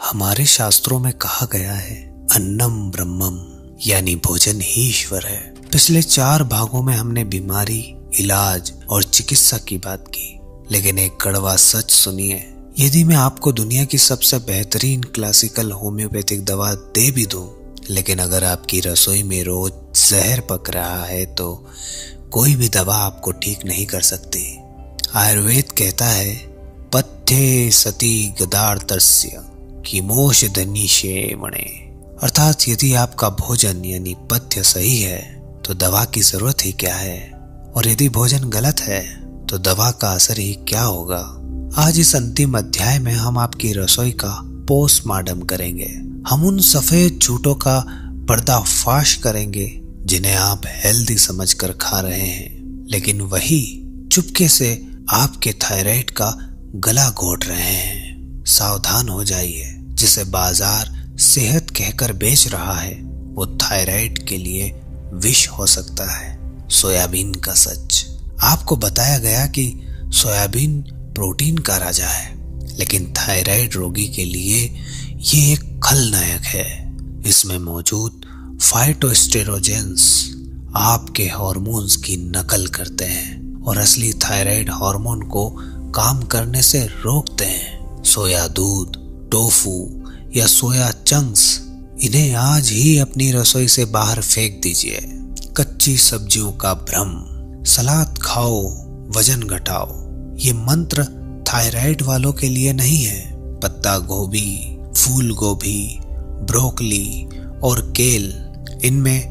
हमारे शास्त्रों में कहा गया है अन्नम ब्रह्मम, यानी भोजन ही ईश्वर है। पिछले 4 भागों में हमने बीमारी, इलाज और चिकित्सा की बात की, लेकिन एक कड़वा सच सुनिए। यदि मैं आपको दुनिया की सबसे बेहतरीन क्लासिकल होम्योपैथिक दवा दे भी दूं, लेकिन अगर आपकी रसोई में रोज जहर पक रहा है तो कोई भी दवा आपको ठीक नहीं कर सकती। आयुर्वेद कहता है पथ्ये सती गदार्तस्य किमोष धनिषे मणे, अर्थात यदि आपका भोजन यानी पथ्य सही है तो दवा की जरूरत ही क्या है, और यदि भोजन गलत है तो दवा का असर ही क्या होगा। आज इस अंतिम अध्याय में हम आपकी रसोई का पोस्टमार्टम करेंगे। हम उन सफेद झूठों का पर्दाफाश करेंगे जिन्हें आप हेल्दी समझकर खा रहे हैं, लेकिन वही चुपके से आपके थायराइड का गला घोट रहे हैं। सावधान हो जाइए, जिसे बाजार सेहत कहकर बेच रहा है वो थायराइड के लिए विष हो सकता है। सोयाबीन का सच। आपको बताया गया कि सोयाबीन प्रोटीन का राजा है, लेकिन थायराइड रोगी के लिए ये एक खलनायक है। इसमें मौजूद फाइटोस्टेरोजेंस आपके हार्मोन्स की नकल करते हैं और असली थायराइड हार्मोन को काम करने से रोकते हैं। सोया दूध, टोफू या सोया चंक्स, इन्हें आज ही अपनी रसोई से बाहर फेंक दीजिए। कच्ची सब्जियों का भ्रम, सलाद खाओ वजन घटाओ, ये मंत्र थायराइड वालों के लिए नहीं है। पत्ता गोभी, फूल गोभी, ब्रोकली और केल, इनमें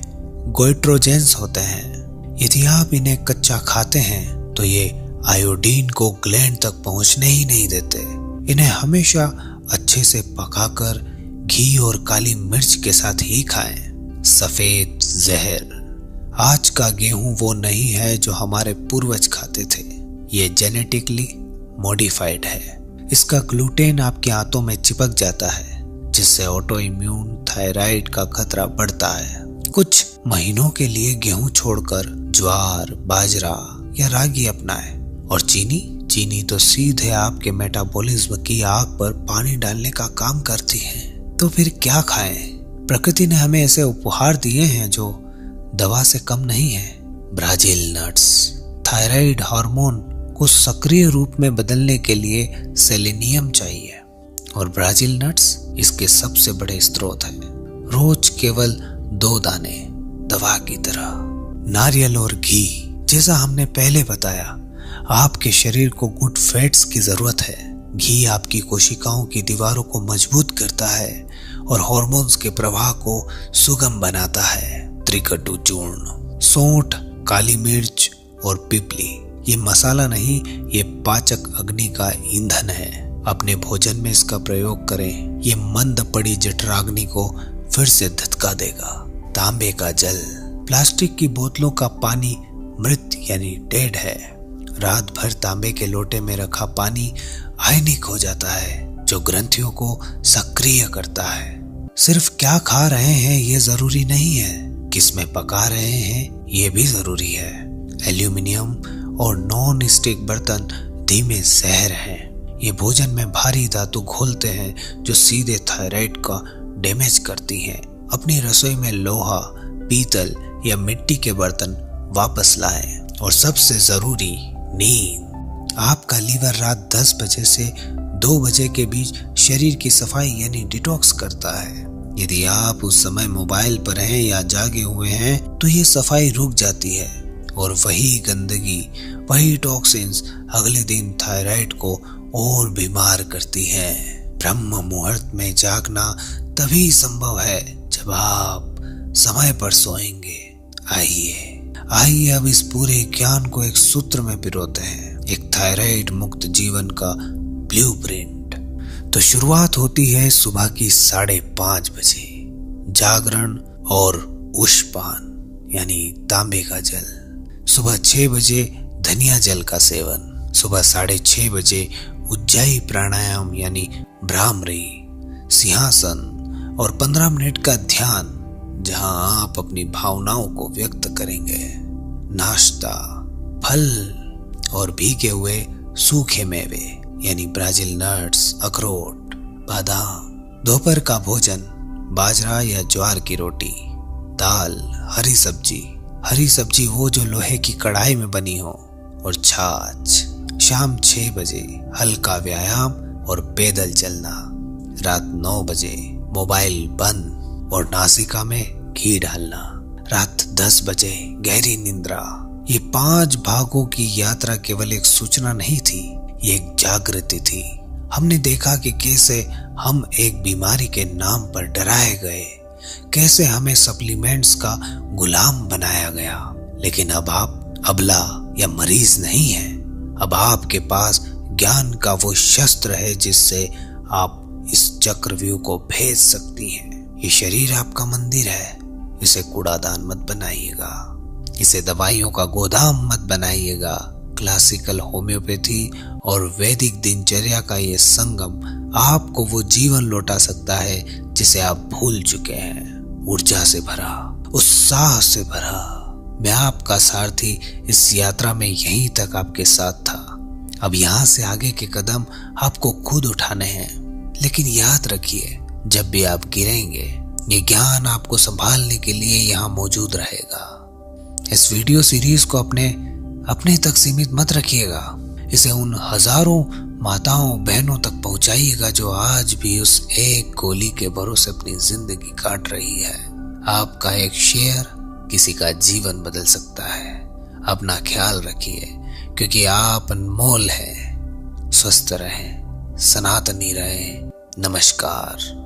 गोइट्रोजेंस होते हैं। यदि आप इन्हें कच्चा खाते हैं तो ये आयोडीन को ग्लैंड तक पहुंचने ही नहीं देते। इन्हें हमेशा अच्छे से पकाकर घी और काली मिर्च के साथ ही खाएं। सफेद जहर। आज का गेहूं वो नहीं है जो हमारे पूर्वज खाते थे। ये जेनेटिकली मॉडिफाइड है। इसका ग्लूटेन आपके आंतों में चिपक जाता है, जिससे ऑटो इम्यून थायराइड का खतरा बढ़ता है। कुछ महीनों के लिए गेहूं छोड़कर ज्वार, बाजरा या रागी अपनाएं। और चीनी तो सीधे आपके मेटाबॉलिज्म की आग पर पानी डालने का काम करती है। तो फिर क्या खाएं? प्रकृति ने हमें ऐसे उपहार दिए हैं जो दवा से कम नहीं है। Brazil nuts. थायराइड हार्मोन को सक्रिय रूप में बदलने के लिए सेलेनियम चाहिए, और ब्राजील नट्स इसके सबसे बड़े स्रोत हैं। रोज केवल 2 दाने, दवा की तरह। नारियल और घी। जैसा हमने पहले बताया, आपके शरीर को गुड फैट्स की जरूरत है। घी आपकी कोशिकाओं की दीवारों को मजबूत करता है और हार्मोन्स के प्रवाह को सुगम बनाता है। त्रिकटु चूर्ण। सौंठ, काली मिर्च और पिपली, ये मसाला नहीं, ये पाचक अग्नि का ईंधन है। अपने भोजन में इसका प्रयोग करें। ये मंद पड़ी जठराग्नि को फिर से धधका देगा। तांबे का जल। प्लास्टिक की बोतलों का पानी मृत यानी डेड है। रात भर तांबे के लोटे में रखा पानी आयनिक हो जाता है, जो ग्रंथियों को सक्रिय करता है। सिर्फ क्या खा रहे हैं ये जरूरी नहीं है, किसमें पका रहे हैं ये भी जरूरी है। एल्यूमिनियम और नॉन स्टिक बर्तन धीमे जहर हैं। ये भोजन में भारी धातु घोलते हैं जो सीधे थायराइड का डैमेज करती हैं। अपनी रसोई में लोहा, पीतल या मिट्टी के बर्तन वापस लाएं। और सबसे जरूरी, नींद। आपका लीवर रात 10 बजे से 2 बजे के बीच शरीर की सफाई यानी डिटॉक्स करता है। यदि आप उस समय मोबाइल पर हैं या जागे हुए हैं तो ये सफाई रुक जाती है, और वही गंदगी, वही टॉक्सिन्स अगले दिन थायराइड को और बीमार करती है। ब्रह्म मुहूर्त में जागना तभी संभव है जब आप समय पर सोएंगे। आइए अब इस पूरे ज्ञान को एक सूत्र में पिरोते हैं, एक थायराइड मुक्त जीवन का ब्लूप्रिंट। तो शुरुआत होती है सुबह की 5:30 बजे। जागरण और उष्पान यानी तांबे का जल। सुबह 6 बजे धनिया जल का सेवन। सुबह 6:30 बजे उज्जाई प्राणायाम यानी भ्रामरी, सिंहासन और 15 मिनट का ध्यान, जहां आप अपनी भावनाओं को व्यक्त करेंगे। नाश्ता, फल और भीगे हुए सूखे मेवे यानी ब्राजील नट्स, अखरोट, बादाम, दोपहर का भोजन बाजरा या ज्वार की रोटी, दाल, हरी सब्जी वो जो लोहे की कढ़ाई में बनी हो, और छाछ। शाम 6 बजे हल्का व्यायाम और पैदल चलना। रात 9 बजे मोबाइल बंद और नासिका में घी डालना। रात 10 बजे गहरी निद्रा। ये 5 भागों की यात्रा केवल एक सूचना नहीं थी, ये एक जागृति थी। हमने देखा कि कैसे हम एक बीमारी के नाम पर डराए गए, कैसे हमें सप्लीमेंट्स का गुलाम बनाया गया। लेकिन अब आप अबला या मरीज नहीं हैं। अब आपके पास ज्ञान का वो शस्त्र है जिससे आप इस चक्रव्यूह को भेद सकती हैं। ये शरीर आपका मंदिर है, इसे कूड़ादान मत बनाइएगा, इसे दवाइयों का गोदाम मत बनाइएगा। क्लासिकल होम्योपैथी और वैदिक दिनचर्या का ये संगम आपको वो जीवन लौटा सकता है जिसे आप भूल चुके हैं। ऊर्जा से भरा, उत्साह से भरा। मैं आपका सारथी इस यात्रा में यहीं तक आपके साथ था। अब यहाँ से आगे के कदम आपको खुद उठाने हैं। लेकिन याद रखिए, जब भी आप गिरेंगे, ये ज्ञान आपको संभालने के लिए यहाँ मौजूद रहेगा। इस वीडियो सीरीज को अपने तक सीमित मत रखिएगा। इसे उन हजारों माताओं बहनों तक पहुंचाइएगा जो आज भी उस एक गोली के भरोसे अपनी जिंदगी काट रही है। आपका एक शेयर किसी का जीवन बदल सकता है। अपना ख्याल रखिए, क्योंकि आप अनमोल हैं। स्वस्थ रहें, सनातनी रहें। नमस्कार।